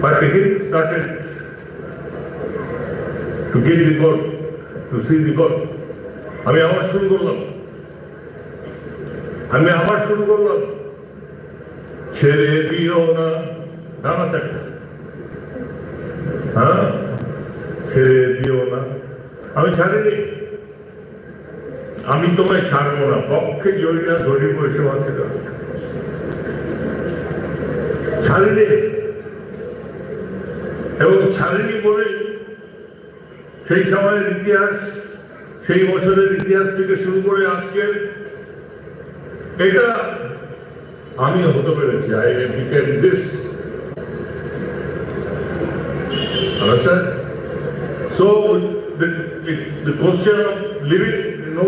But again started to get the God, to see the God. আমি আবার শুরু করলাম, ছেড়ে দিও না, ডানা চাকরি, হ্যাঁ, ছেড়ে দিও না। আমি ছাড়িনি, আমি তোমায় ছাড়বো না, পক্ষে জড়িয়া ধরি বসে আছে, ছাড়িনি। এবং ছাড়িনি বলে সেই সময়ের ইতিহাস, সেই বছরের ইতিহাস থেকে শুরু করে আজকের এটা আমি হতে পেরেছি। I became this. Understand? So the question of living, no,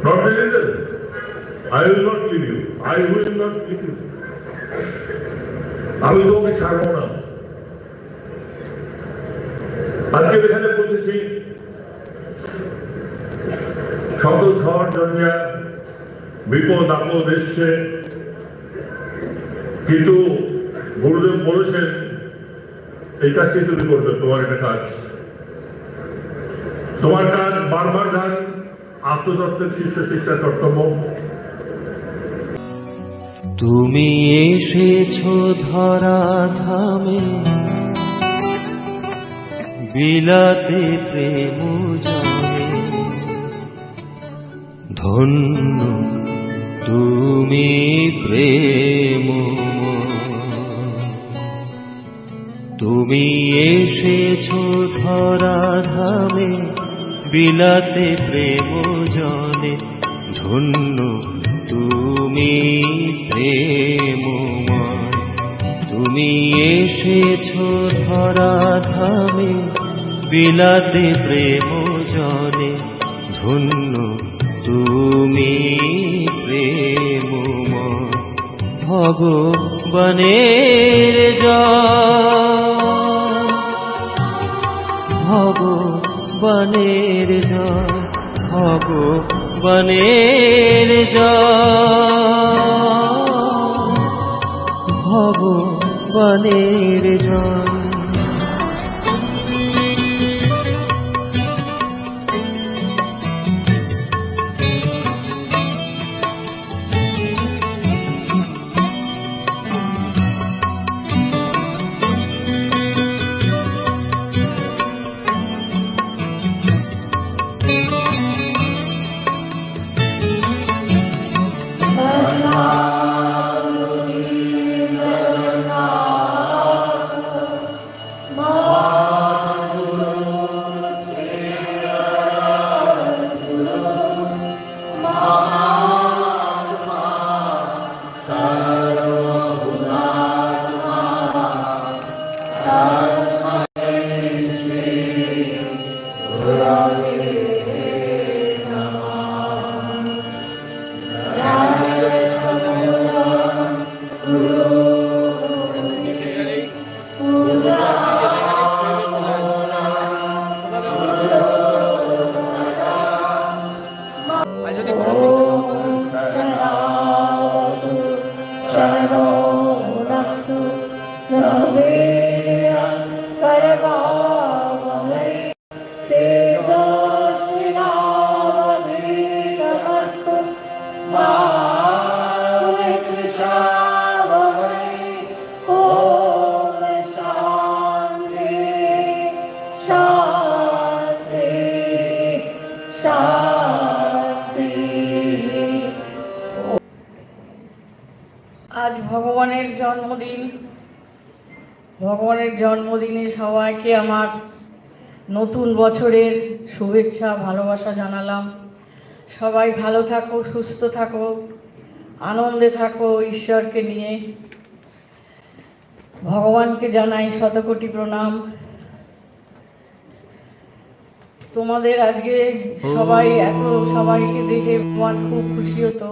not religion. I will not leave you. I will not leave you. আমি তোমাকে ছাড়বো না। আজকে এখানে বলতেছি শত ঝড় ঝঞ্ঝা, বিপদ আপদ এসছে, কিন্তু গুরুদেব বলেছেন এই কাজটি তুমি করবে, তোমার এটা কাজ, তোমার কাজ বারবার গান আত্মতত্ত্বের শীর্ষ শিক্ষার কর্তব্য। তুমি এসেছো ধরা ধামে, বিলাতে প্রেম জানে, ধন্য তুমি প্রেম। তুমি এসেছো ধরা ধামে, বিলাতে প্রেম জানে, ধন্য তুমি প্রেমময়। তুমি এসেছো ধরা ধামে, বিলাতে প্রেম জানে, ধন্য তুমি প্রেমময়। ভগবানের জয়, ভগবানের জয়, ভগবানের জয়, ভগবানের জয়। আজ ভগবানের জন্মদিন। ভগবানের জন্মদিনে সবাইকে আমার নতুন বছরের শুভেচ্ছা ভালোবাসা জানালাম। সবাই ভালো থাকো, সুস্থ থাকো, আনন্দে থাকো ঈশ্বরকে নিয়ে। ভগবানকে জানাই শতকোটি প্রণাম। তোমাদের আজকে সবাইকে দেখে ভগবান খুব খুশি হতো।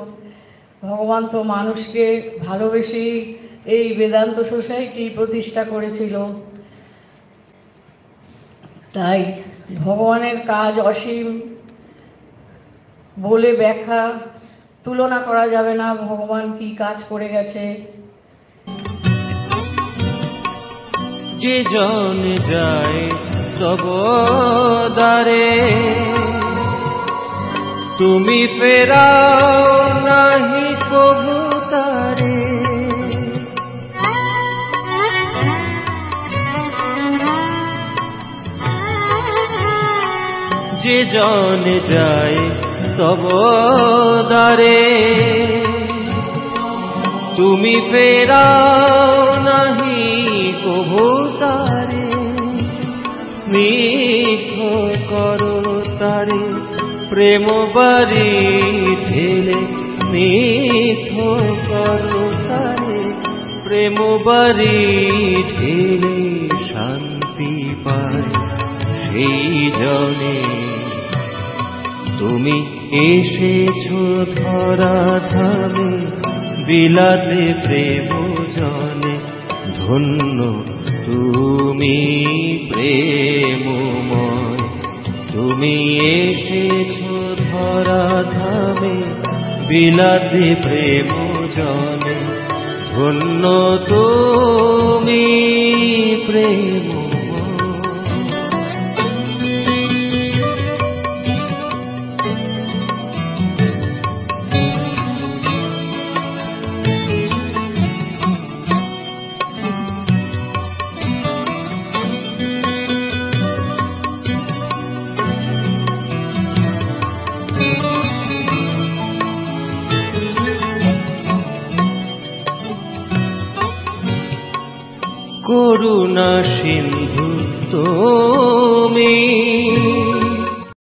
ভগবান তো মানুষকে ভালোবেসেই এই বেদান্ত সোসাইটি প্রতিষ্ঠা করেছিল। তাই ভগবানের কাজ অসীম, বলে ব্যাখ্যা তুলনা করা যাবে না ভগবান কি কাজ করে গেছে। যে জন যায় তব দ্বারে তুমি ফেরাও নাহি কবু তারে। যে জন যায় তব দ্বারে তুমি ফেরাও নাহি কবু তারে। স্নিগ্ধ করো তারে প্রেম বারি ঢেলে, স্নিগ্ধ করো তারে প্রেম বারি ঢেলে, শান্তি পায় সেই জনে। তুমি এসেছো ধরা ধামে বিলাতে প্রেম জনে, ধন্য তুমি প্রেমময়। তুমি এসেছো ধরা ধামে বিলাতে প্রেম জনে, ধন্য তুমি প্রেমময়। করুণা সিন্ধু